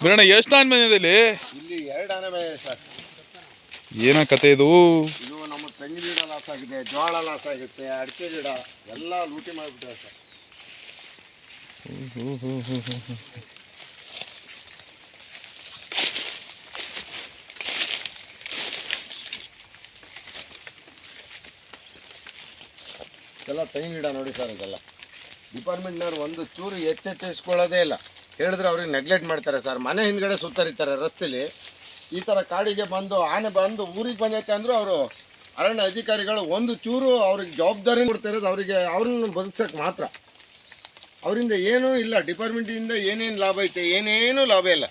ಬೀರಣ್ಣ ಎಷ್ಟು ಆನೆ ಬಂದಿದೆ ಇಲ್ಲಿ 2 ಆನೆ ಬಂದಿದೆ ಸರ್. ಏನ ಕತೆ ಇದು? ಇದು ನಮ್ಮ ತೆಂಗಿನ ಗಿಡ ಲಾಸ್ ಆಗಿದೆ, ಜೋಳ ಲಾಸ್ ಆಗುತ್ತೆ, ಅಡಿಕೆ ಗಿಡ ಎಲ್ಲ ಲೂಟಿ ಮಾಡಿಬಿಟ್ಟಿದೆ ಸರ್. ಎಲ್ಲ ತೆಂಗಿನ ಗಿಡ ನೋಡಿ ಸರ್. ಇದೆಲ್ಲ ಡಿಪಾರ್ಟ್ಮೆಂಟ್ನವ್ರು ಒಂದು ಚೂರು ಎಚ್ಚೆತ್ತಿಸ್ಕೊಳ್ಳೋದೇ ಇಲ್ಲ. ಹೇಳಿದ್ರೆ ಅವ್ರಿಗೆ ನೆಗ್ಲೆಕ್ಟ್ ಮಾಡ್ತಾರೆ ಸರ್. ಮನೆ ಹಿಂದ್ಗಡೆ ಸುತ್ತರಿತಾರೆ ರಸ್ತೆಲಿ. ಈ ಥರ ಕಾಡಿಗೆ ಬಂದು ಆನೆ ಬಂದು ಊರಿಗೆ ಬಂದೈತೆ ಅಂದರೂ ಅವರು ಅರಣ್ಯ ಅಧಿಕಾರಿಗಳು ಒಂದು ಚೂರು ಅವ್ರಿಗೆ ಜವಾಬ್ದಾರಿ ಕೊಡ್ತಿರೋದು ಅವರಿಗೆ, ಅವ್ರನ್ನ ಬದುಕ್ಸೋಕ್ಕೆ ಮಾತ್ರ. ಅವರಿಂದ ಏನೂ ಇಲ್ಲ. ಡಿಪಾರ್ಟ್ಮೆಂಟಿಂದ ಏನೇನು ಲಾಭ ಐತೆ, ಏನೇನೂ ಲಾಭ ಇಲ್ಲ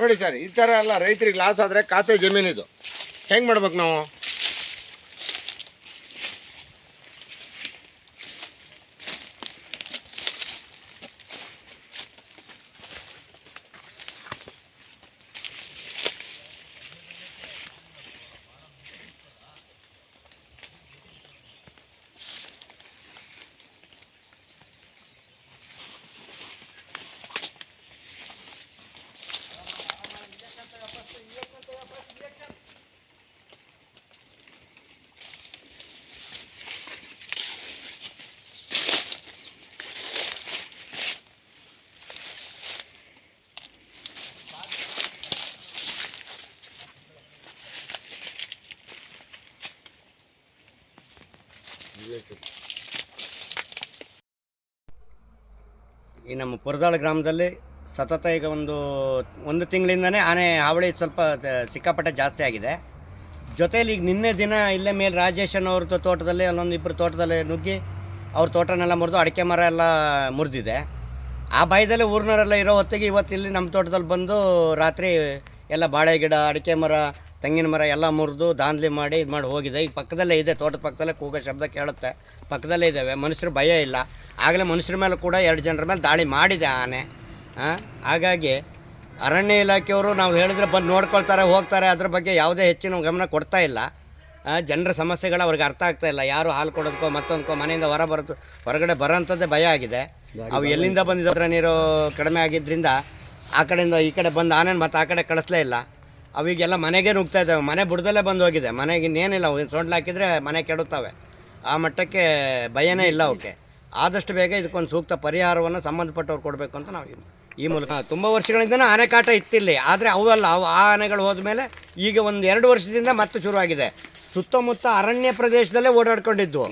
ನೋಡಿ ಸರ್. ಈ ಥರ ಎಲ್ಲ ರೈತರಿಗೆ ಲಾಸ್ ಆದರೆ ಖಾತೆ ಜಮೀನಿದು ಹೆಂಗೆ ಮಾಡ್ಬೇಕು ನಾವು? ಈ ನಮ್ಮ ಪುರದಾಳ ಗ್ರಾಮದಲ್ಲಿ ಸತತ ಈಗ ಒಂದು ತಿಂಗಳಿಂದನೇ ಆನೆ ಹಾವಳಿ ಸ್ವಲ್ಪ ಸಿಕ್ಕಾಪಟ್ಟೆ ಜಾಸ್ತಿ ಆಗಿದೆ. ಜೊತೆಯಲ್ಲಿ ಈಗ ನಿನ್ನೆ ದಿನ ಇಲ್ಲೇ ಮೇಲೆ ರಾಜೇಶನ್ ಅವ್ರದ್ದು ತೋಟದಲ್ಲಿ ಅಲ್ಲೊಂದಿಬ್ಬರು ತೋಟದಲ್ಲಿ ನುಗ್ಗಿ ಅವ್ರ ತೋಟನೆಲ್ಲ ಮುರಿದು ಅಡಿಕೆ ಮರ ಎಲ್ಲ ಮುರಿದಿದೆ. ಆ ಭಯದಲ್ಲಿ ಊರಿನವರೆಲ್ಲ ಇರೋ ಹೊತ್ತಿಗೆ ಇವತ್ತು ಇಲ್ಲಿ ನಮ್ಮ ತೋಟದಲ್ಲಿ ಬಂದು ರಾತ್ರಿ ಎಲ್ಲ ಬಾಳೆ ಗಿಡ, ಅಡಿಕೆ ಮರ, ತೆಂಗಿನ ಮರ ಎಲ್ಲ ಮುರಿದು ದಾಂಧಲಿ ಮಾಡಿ ಇದು ಮಾಡಿ ಹೋಗಿದೆ. ಈಗ ಪಕ್ಕದಲ್ಲೇ ಇದೆ, ತೋಟದ ಪಕ್ಕದಲ್ಲೇ ಕೂಗೋ ಶಬ್ದ ಕೇಳುತ್ತೆ. ಪಕ್ಕದಲ್ಲೇ ಇದ್ದಾವೆ. ಮನುಷ್ಯರು ಭಯ ಇಲ್ಲ. ಆಗಲೇ ಮನುಷ್ಯರ ಮೇಲೆ ಕೂಡ 2 ಜನರ ಮೇಲೆ ದಾಳಿ ಮಾಡಿದೆ ಆನೆ. ಹಾಗಾಗಿ ಅರಣ್ಯ ಇಲಾಖೆಯವರು ನಾವು ಹೇಳಿದ್ರೆ ಬಂದು ನೋಡ್ಕೊಳ್ತಾರೆ, ಹೋಗ್ತಾರೆ. ಅದ್ರ ಬಗ್ಗೆ ಯಾವುದೇ ಹೆಚ್ಚಿನ ಗಮನ ಕೊಡ್ತಾ ಇಲ್ಲ. ಜನರ ಸಮಸ್ಯೆಗಳು ಅವ್ರಿಗೆ ಅರ್ಥ ಆಗ್ತಾ ಇಲ್ಲ. ಯಾರು ಹಾಲು ಕೊಡೋದಕ್ಕೋ ಮತ್ತೊಂದಕ್ಕೋ ಮನೆಯಿಂದ ಹೊರಗಡೆ ಬರೋಂಥದ್ದೇ ಭಯ ಆಗಿದೆ. ಅವು ಎಲ್ಲಿಂದ ಬಂದಿದ್ದರ ನೀರು ಕಡಿಮೆ ಆಗಿದ್ದರಿಂದ ಆ ಕಡೆಯಿಂದ ಈ ಕಡೆ ಬಂದು ಆನೆನ ಮತ್ತೆ ಆ ಕಡೆ ಕಳಿಸ್ಲೇ ಇಲ್ಲ. ಅವಿಗೆಲ್ಲ ಮನೆಗೆ ನುಗ್ತಾ ಇದ್ದಾವೆ. ಮನೆ ಬುಡದಲ್ಲೇ ಬಂದು ಹೋಗಿದೆ. ಮನೆಗೆ ಇನ್ನೇನಿಲ್ಲ, ಸೊಂಡ್ಲು ಹಾಕಿದರೆ ಮನೆ ಕೆಡುತ್ತವೆ. ಆ ಮಟ್ಟಕ್ಕೆ ಭಯನೇ ಇಲ್ಲ ಅವಕ್ಕೆ. ಆದಷ್ಟು ಬೇಗ ಇದಕ್ಕೊಂದು ಸೂಕ್ತ ಪರಿಹಾರವನ್ನು ಸಂಬಂಧಪಟ್ಟವ್ರು ಕೊಡಬೇಕು ಅಂತ ನಾವು ಈ ಮೂಲಕ ತುಂಬ ವರ್ಷಗಳಿಂದನೂ ಆನೆ ಕಾಟ ಇತ್ತಿಲ್ಲಿ. ಆದರೆ ಅವೆಲ್ಲ ಆ ಆನೆಗಳು ಹೋದ್ಮೇಲೆ ಈಗ 1-2 ವರ್ಷದಿಂದ ಮತ್ತೆ ಶುರುವಾಗಿದೆ. ಸುತ್ತಮುತ್ತ ಅರಣ್ಯ ಪ್ರದೇಶದಲ್ಲೇ ಓಡಾಡ್ಕೊಂಡಿದ್ವು.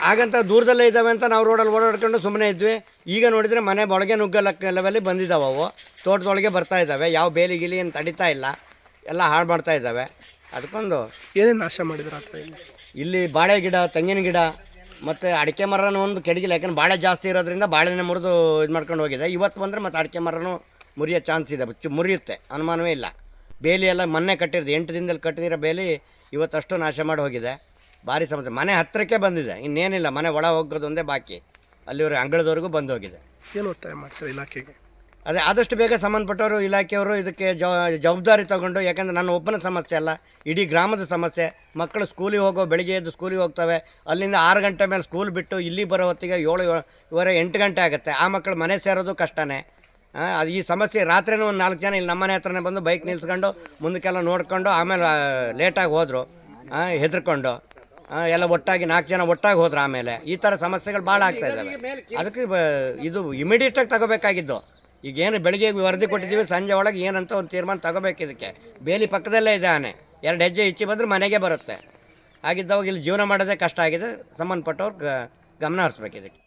ಹಾಗಂತ ದೂರದಲ್ಲೇ ಇದ್ದಾವೆ ಅಂತ ನಾವು ರೋಡಲ್ಲಿ ಓಡಾಡ್ಕೊಂಡು ಸುಮ್ಮನೆ ಇದ್ವಿ. ಈಗ ನೋಡಿದರೆ ಮನೆ ಒಳಗೆ ನುಗ್ಗಲ ಲೆವೆಲ್ಲಿ ಬಂದಿದ್ದಾವೆ. ಅವು ತೋಟದೊಳಗೆ ಬರ್ತಾ ಇದ್ದಾವೆ. ಯಾವ ಬೇಲಿ ಗಿಲಿ ಏನು ತಡಿತಾ ಇಲ್ಲ, ಎಲ್ಲ ಹಾಳು ಮಾಡ್ತಾ ಇದ್ದಾವೆ. ಅದಕ್ಕೊಂದು ಏನೇನು ನಾಶ ಮಾಡಿದ್ರು ಅಥವಾ ಇಲ್ಲಿ ಬಾಳೆ ಗಿಡ, ತೆಂಗಿನ ಗಿಡ ಮತ್ತು ಅಡಿಕೆ ಮರನೂ ಒಂದು ಕೆಡಗಿಲ್ಲ. ಯಾಕಂದ್ರೆ ಬಾಳೆ ಜಾಸ್ತಿ ಇರೋದ್ರಿಂದ ಬಾಳೆನೇ ಮುರಿದು ಇದು ಮಾಡ್ಕೊಂಡು ಹೋಗಿದೆ. ಇವತ್ತು ಬಂದರೆ ಮತ್ತು ಅಡಿಕೆ ಮರನೂ ಮುರಿಯೋ ಚಾನ್ಸ್ ಇದೆ, ಮುರಿಯುತ್ತೆ, ಅನುಮಾನವೇ ಇಲ್ಲ. ಬೇಲಿ ಎಲ್ಲ ಮೊನ್ನೆ ಕಟ್ಟಿರೋದು 8 ದಿನದಲ್ಲಿ ಕಟ್ಟಿದಿರೋ ಬೇಲಿ ಇವತ್ತಷ್ಟು ನಾಶ ಮಾಡಿ ಹೋಗಿದೆ. ಭಾರಿ ಸಮಸ್ಯೆ. ಮನೆ ಹತ್ತಿರಕ್ಕೆ ಬಂದಿದೆ, ಇನ್ನೇನಿಲ್ಲ. ಮನೆ ಒಳ ಹೋಗೋದು ಒಂದೇ ಬಾಕಿ. ಅಲ್ಲಿವರೆಗೆ ಅಂಗಳದವರೆಗೂ ಬಂದು ಹೋಗಿದೆ. ಏನು ಒತ್ತಾಯ ಮಾಡ್ತಾರೆ ಇಲಾಖೆಗೆ? ಅದೇ ಆದಷ್ಟು ಬೇಗ ಸಂಬಂಧಪಟ್ಟವರು ಇಲಾಖೆಯವರು ಇದಕ್ಕೆ ಜವಾಬ್ದಾರಿ ತಗೊಂಡು, ಯಾಕಂದರೆ ನನ್ನ ಒಬ್ಬನ ಸಮಸ್ಯೆ ಅಲ್ಲ, ಇಡೀ ಗ್ರಾಮದ ಸಮಸ್ಯೆ. ಮಕ್ಕಳು ಸ್ಕೂಲಿಗೆ ಬೆಳಿಗ್ಗೆ ಎದ್ದು ಸ್ಕೂಲಿಗೆ ಹೋಗ್ತವೆ. ಅಲ್ಲಿಂದ 6 ಗಂಟೆ ಮೇಲೆ ಸ್ಕೂಲ್ ಬಿಟ್ಟು ಇಲ್ಲಿ ಬರೋ ಹೊತ್ತಿಗೆ 7-8 ಗಂಟೆ ಆಗುತ್ತೆ. ಆ ಮಕ್ಕಳು ಮನೆ ಸೇರೋದು ಕಷ್ಟನೇ. ಅದು ಈ ಸಮಸ್ಯೆ ರಾತ್ರಿನೂ ಒಂದು 4 ಜನ ಇಲ್ಲಿ ನಮ್ಮನೆ ಹತ್ರನೇ ಬಂದು ಬೈಕ್ ನಿಲ್ಸ್ಕೊಂಡು ಮುಂದಕ್ಕೆಲ್ಲ ನೋಡ್ಕೊಂಡು ಆಮೇಲೆ ಲೇಟಾಗಿ ಹೋದರು, ಹೆದರ್ಕೊಂಡು ಎಲ್ಲ ಒಟ್ಟಾಗಿ 4 ಜನ ಒಟ್ಟಾಗಿ ಹೋದ್ರು. ಆಮೇಲೆ ಈ ಥರ ಸಮಸ್ಯೆಗಳು ಭಾಳ ಆಗ್ತಾ ಇದ್ದಾವೆ. ಅದಕ್ಕೆ ಇದು ಇಮಿಡಿಯೇಟಾಗಿ ತಗೋಬೇಕಾಗಿದ್ದು. ಈಗೇನು ಬೆಳಿಗ್ಗೆ ವರದಿ ಕೊಟ್ಟಿದ್ದೀವಿ, ಸಂಜೆ ಒಳಗೆ ಏನಂತ ಒಂದು ತೀರ್ಮಾನ ತಗೋಬೇಕು. ಇದಕ್ಕೆ ಬೇಲಿ ಪಕ್ಕದಲ್ಲೇ ಇದೆ ಆನೆ. 2 ಹೆಜ್ಜೆ ಇಚ್ಚಿ ಬಂದರೆ ಮನೆಗೆ ಬರುತ್ತೆ. ಆಗಿದ್ದವಾಗ ಇಲ್ಲಿ ಜೀವನ ಮಾಡೋದೇ ಕಷ್ಟ ಆಗಿದೆ. ಸಂಬಂಧಪಟ್ಟವ್ರು ಗಮನ ಹರಿಸ್ಬೇಕು ಇದಕ್ಕೆ.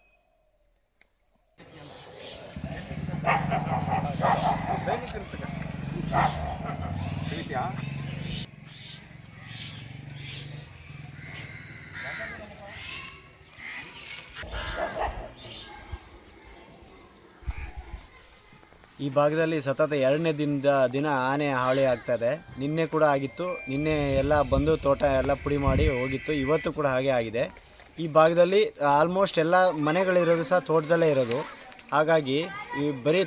ಈ ಭಾಗದಲ್ಲಿ ಸತತ 2ನೇ ದಿನ ಆನೆ ಹಾವಳಿ ಆಗ್ತಾಯಿದೆ. ನಿನ್ನೆ ಕೂಡ ಆಗಿತ್ತು. ನಿನ್ನೆ ಎಲ್ಲ ಬಂದು ತೋಟ ಎಲ್ಲ ಪುಡಿ ಮಾಡಿ ಹೋಗಿತ್ತು. ಇವತ್ತು ಕೂಡ ಹಾಗೆ ಆಗಿದೆ. ಈ ಭಾಗದಲ್ಲಿ ಆಲ್ಮೋಸ್ಟ್ ಎಲ್ಲ ಮನೆಗಳಿರೋದು ಸಹ ತೋಟದಲ್ಲೇ ಇರೋದು. ಹಾಗಾಗಿ ಈ ಬರೀ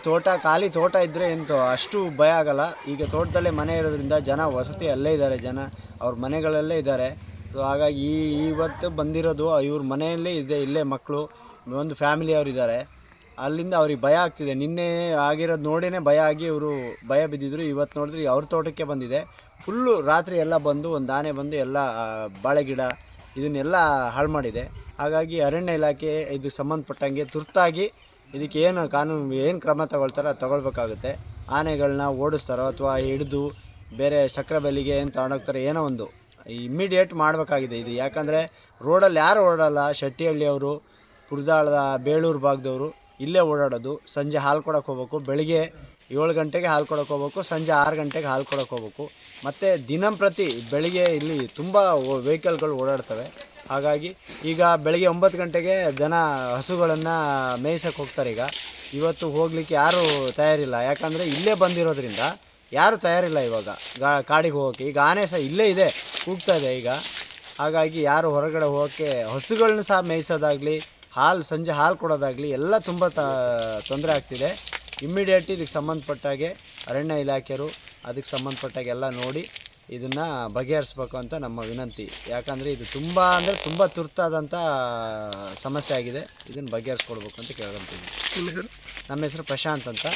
ಖಾಲಿ ತೋಟ ಇದ್ದರೆ ಎಂತೋ ಅಷ್ಟು ಭಯ ಆಗಲ್ಲ. ಈಗ ತೋಟದಲ್ಲೇ ಮನೆ ಇರೋದ್ರಿಂದ ಜನ ವಸತಿ ಅಲ್ಲೇ ಇದ್ದಾರೆ, ಜನ ಅವ್ರ ಮನೆಗಳಲ್ಲೇ ಇದ್ದಾರೆ. ಸೊ ಹಾಗಾಗಿ ಇವತ್ತು ಬಂದಿರೋದು ಇವ್ರ ಮನೆಯಲ್ಲೇ ಇದೆ, ಇಲ್ಲೇ ಮಕ್ಕಳು ಒಂದು ಫ್ಯಾಮಿಲಿಯವರು ಇದ್ದಾರೆ. ಅಲ್ಲಿಂದ ಅವ್ರಿಗೆ ಭಯ ಆಗ್ತಿದೆ. ನಿನ್ನೆ ಆಗಿರೋದು ನೋಡಿನೇ ಭಯ ಆಗಿ ಇವರು ಭಯ ಬಿದ್ದಿದ್ರು. ಇವತ್ತು ನೋಡಿದ್ರೆ ಅವ್ರ ತೋಟಕ್ಕೆ ಬಂದಿದೆ. ಫುಲ್ಲು ರಾತ್ರಿ ಎಲ್ಲ ಬಂದು ಒಂದು ಆನೆ ಬಂದು ಎಲ್ಲ ಬಾಳೆ ಗಿಡ ಇದನ್ನೆಲ್ಲ ಹಾಳು ಮಾಡಿದೆ. ಹಾಗಾಗಿ ಅರಣ್ಯ ಇಲಾಖೆ ಇದಕ್ಕೆ ಸಂಬಂಧಪಟ್ಟಂಗೆ ತುರ್ತಾಗಿ ಇದಕ್ಕೆ ಏನು ಕಾನೂನು ಏನು ಕ್ರಮ ತಗೊಳ್ತಾರೋ ಅದು ತಗೊಳ್ಬೇಕಾಗುತ್ತೆ. ಆನೆಗಳನ್ನ ಓಡಿಸ್ತಾರೋ ಅಥವಾ ಹಿಡಿದು ಬೇರೆ ಸಕ್ಕರೆ ಬೆಲೆಗೆ ಏನು ತಗೊಂಡೋಗ್ತಾರೆ, ಏನೋ ಒಂದು ಇಮ್ಮಿಡಿಯೇಟ್ ಮಾಡಬೇಕಾಗಿದೆ ಇದು. ಯಾಕಂದರೆ ರೋಡಲ್ಲಿ ಯಾರು ಓಡಾಡಲ್ಲ. ಶೆಟ್ಟಿಹಳ್ಳಿಯವರು, ಕುರ್ದಾಳದ ಬೇಳೂರು ಭಾಗದವರು ಇಲ್ಲೇ ಓಡಾಡೋದು. ಸಂಜೆ ಹಾಲು ಕೊಡೋಕೆ ಹೋಗ್ಬೇಕು, ಬೆಳಿಗ್ಗೆ 7 ಗಂಟೆಗೆ ಹಾಲು ಕೊಡೋಕೆ ಹೋಗ್ಬೇಕು, ಸಂಜೆ 6 ಗಂಟೆಗೆ ಹಾಲು ಕೊಡೋಕೆ ಹೋಗ್ಬೇಕು. ಮತ್ತು ದಿನಂಪ್ರತಿ ಬೆಳಿಗ್ಗೆ ಇಲ್ಲಿ ತುಂಬ ವೆಹಿಕಲ್ಗಳು ಓಡಾಡ್ತವೆ. ಹಾಗಾಗಿ ಈಗ ಬೆಳಗ್ಗೆ 9 ಗಂಟೆಗೆ ದನ ಹಸುಗಳನ್ನು ಮೇಯ್ಸೋಕೆ ಹೋಗ್ತಾರೆ. ಇವತ್ತು ಹೋಗಲಿಕ್ಕೆ ಯಾರೂ ತಯಾರಿಲ್ಲ. ಯಾಕಂದರೆ ಇಲ್ಲೇ ಬಂದಿರೋದ್ರಿಂದ ಯಾರೂ ತಯಾರಿಲ್ಲ ಇವಾಗ ಕಾಡಿಗೆ ಹೋಗೋಕ್ಕೆ. ಈಗ ಆನೆ ಸಹ ಇಲ್ಲೇ ಇದೆ, ಕೂಗ್ತಾ ಇದೆ ಈಗ. ಹಾಗಾಗಿ ಯಾರು ಹೊರಗಡೆ ಹೋಗೋಕ್ಕೆ, ಹಸುಗಳನ್ನ ಸಹ ಮೇಯಿಸೋದಾಗಲಿ, ಸಂಜೆ ಹಾಲು ಕೊಡೋದಾಗಲಿ ಎಲ್ಲ ತುಂಬ ತೊಂದರೆ ಆಗ್ತಿದೆ. ಇಮ್ಮಿಡಿಯೇಟ್ ಇದಕ್ಕೆ ಸಂಬಂಧಪಟ್ಟಾಗೆ ಅರಣ್ಯ ಇಲಾಖೆಯರು ಅದಕ್ಕೆ ಸಂಬಂಧಪಟ್ಟಾಗೆ ಎಲ್ಲ ನೋಡಿ ಇದನ್ನು ಬಗೆಹರಿಸ್ಬೇಕು ಅಂತ ನಮ್ಮ ವಿನಂತಿ. ಯಾಕಂದರೆ ಇದು ತುಂಬ ಅಂದರೆ ತುಂಬ ತುರ್ತಾದಂಥ ಸಮಸ್ಯೆ ಆಗಿದೆ. ಇದನ್ನು ಬಗೆಹರಿಸ್ಕೊಡ್ಬೇಕು ಅಂತ ಕೇಳ್ಕೊಂತೀವಿ. ನಿಮ್ಮ ಹೆಸರು? ನಮ್ಮ ಹೆಸರು ಪ್ರಶಾಂತ್ ಅಂತ.